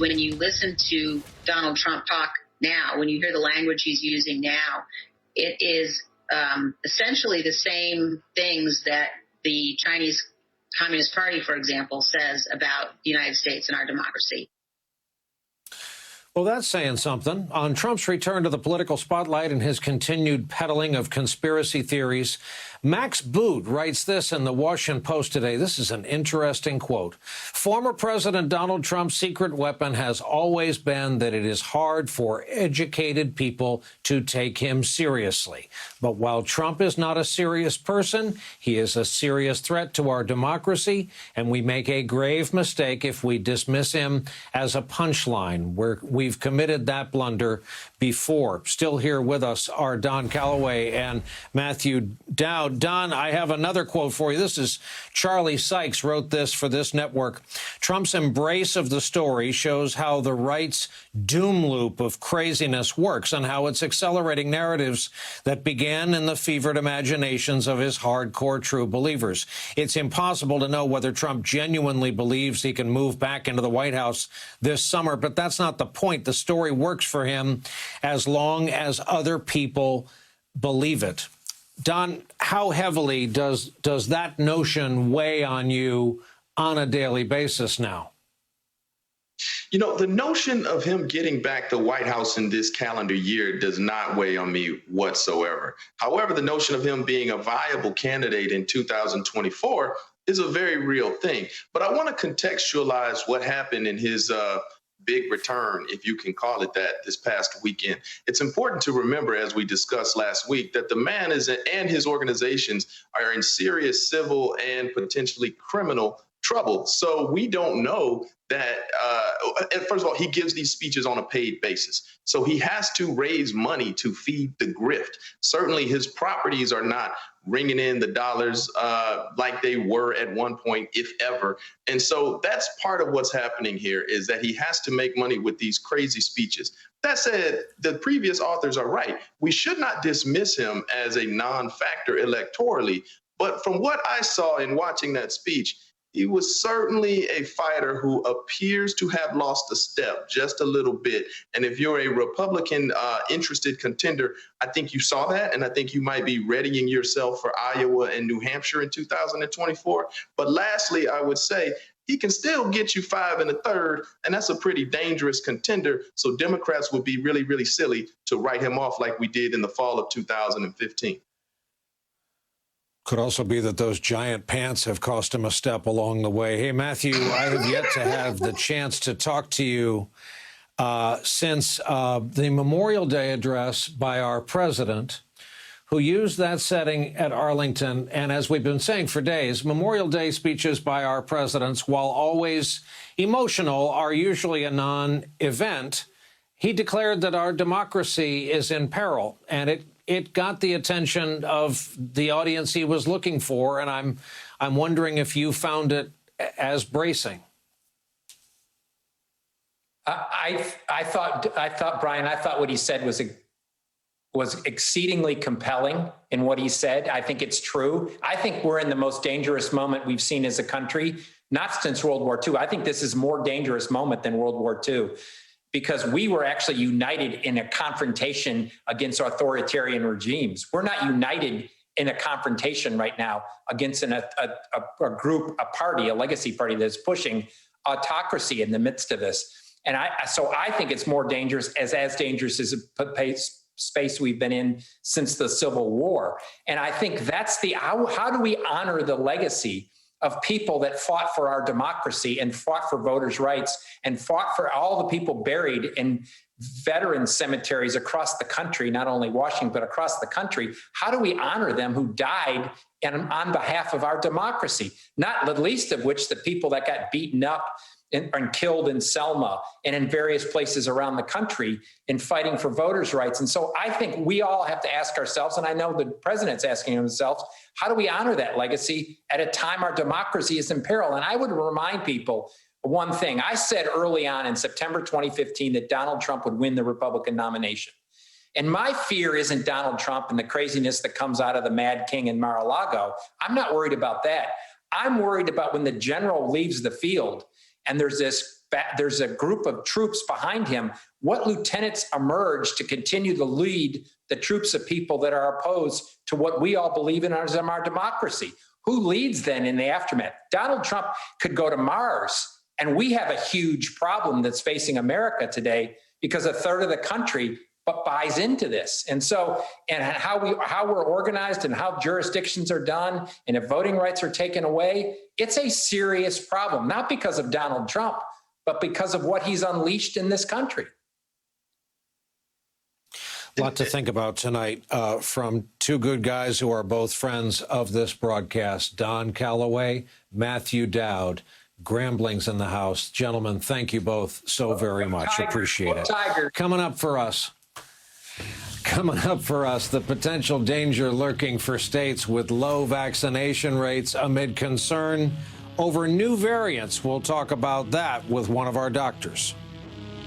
when you listen to Donald Trump talk now, when you hear the language he's using now, it is essentially the same things that the Chinese Communist Party, for example, says about the United States and our democracy. Well, that's saying something. On Trump's return to the political spotlight and his continued peddling of conspiracy theories, Max Boot writes this in the Washington Post today. This is an interesting quote. Former President Donald Trump's secret weapon has always been that it is hard for educated people to take him seriously. But while Trump is not a serious person, he is a serious threat to our democracy, and we make a grave mistake if we dismiss him as a punchline. We've committed that blunder before. Still here with us are Don Calloway and Matthew Dowd. Don, I have another quote for you. This is Charlie Sykes wrote this for this network. Trump's embrace of the story shows how the right's doom loop of craziness works and how it's accelerating narratives that began in the fevered imaginations of his hardcore true believers. It's impossible to know whether Trump genuinely believes he can move back into the White House this summer, but that's not the point. The story works for him as long as other people believe it. Don, how heavily does that notion weigh on you on a daily basis now? You know, the notion of him getting back the White House in this calendar year does not weigh on me whatsoever. However, the notion of him being a viable candidate in 2024 is a very real thing. But I want to contextualize what happened in his big return, if you can call it that, this past weekend. It's important to remember, as we discussed last week, that the man and his organizations are in serious civil and potentially criminal trouble. So we don't know that, first of all, he gives these speeches on a paid basis. So he has to raise money to feed the grift. Certainly his properties are not ringing in the dollars like they were at one point, if ever. And so that's part of what's happening here, is that he has to make money with these crazy speeches. That said, the previous authors are right. We should not dismiss him as a non-factor electorally. But from what I saw in watching that speech, he was certainly a fighter who appears to have lost a step just a little bit. And if you're a Republican interested contender, I think you saw that. And I think you might be readying yourself for Iowa and New Hampshire in 2024. But lastly, I would say he can still get you 5 1/3. And that's a pretty dangerous contender. So Democrats would be really, really silly to write him off like we did in the fall of 2015. Could also be that those giant pants have cost him a step along the way. Hey, Matthew, I have yet to have the chance to talk to you since the Memorial Day address by our president, who used that setting at Arlington. And as we've been saying for days, Memorial Day speeches by our presidents, while always emotional, are usually a non-event. He declared that our democracy is in peril, and it got the attention of the audience he was looking for, and I'm wondering if you found it as bracing. I thought, Brian, what he said was exceedingly compelling in what he said. I think it's true. I think we're in the most dangerous moment we've seen as a country, not since World War II. I think this is a more dangerous moment than World War II, because we were actually united in a confrontation against authoritarian regimes. We're not united in a confrontation right now against a group, a party, a legacy party that's pushing autocracy in the midst of this. And so I think it's more dangerous, as dangerous as a space we've been in since the Civil War. And I think that's how do we honor the legacy of people that fought for our democracy and fought for voters' rights and fought for all the people buried in veteran cemeteries across the country, not only Washington, but across the country? How do we honor them who died on behalf of our democracy? Not the least of which the people that got beaten up and killed in Selma and in various places around the country in fighting for voters' rights. And so I think we all have to ask ourselves, and I know the president's asking himself, how do we honor that legacy at a time our democracy is in peril? And I would remind people one thing. I said early on in September 2015 that Donald Trump would win the Republican nomination. And my fear isn't Donald Trump and the craziness that comes out of the Mad King in Mar-a-Lago. I'm not worried about that. I'm worried about when the general leaves the field and there's this there's a group of troops behind him. What lieutenants emerge to continue to lead the troops of people that are opposed to what we all believe in as our democracy? Who leads then in the aftermath? Donald Trump could go to Mars, and we have a huge problem that's facing America today because a third of the country buys into this. And so, and how we're organized and how jurisdictions are done, and if voting rights are taken away, it's a serious problem, not because of Donald Trump, but because of what he's unleashed in this country. A lot to think about tonight from two good guys who are both friends of this broadcast, Don Calloway, Matthew Dowd. Gramblings in the house. Gentlemen, thank you both so very much. Appreciate it. Coming up for us, the potential danger lurking for states with low vaccination rates amid concern over new variants. We'll talk about that with one of our doctors.